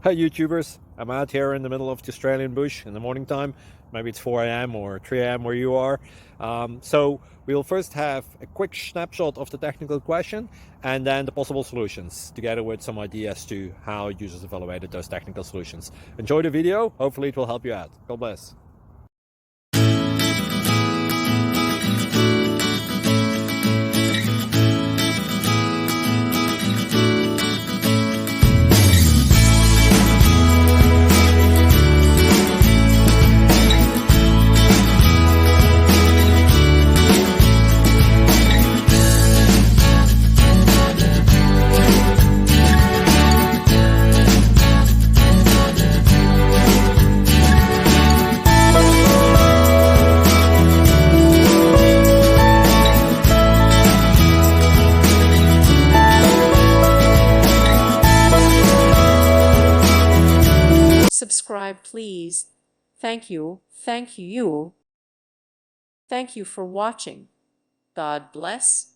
Hi YouTubers, I'm out here in the middle of the Australian bush in the morning time. Maybe it's 4 a.m. or 3 a.m. where you are. So we'll first have a quick snapshot of the technical question and then the possible solutions, together with some ideas to how users evaluated those technical solutions. Enjoy the video, hopefully it will help you out. God bless. Subscribe, please. Thank you. Thank you. Thank you for watching. God bless.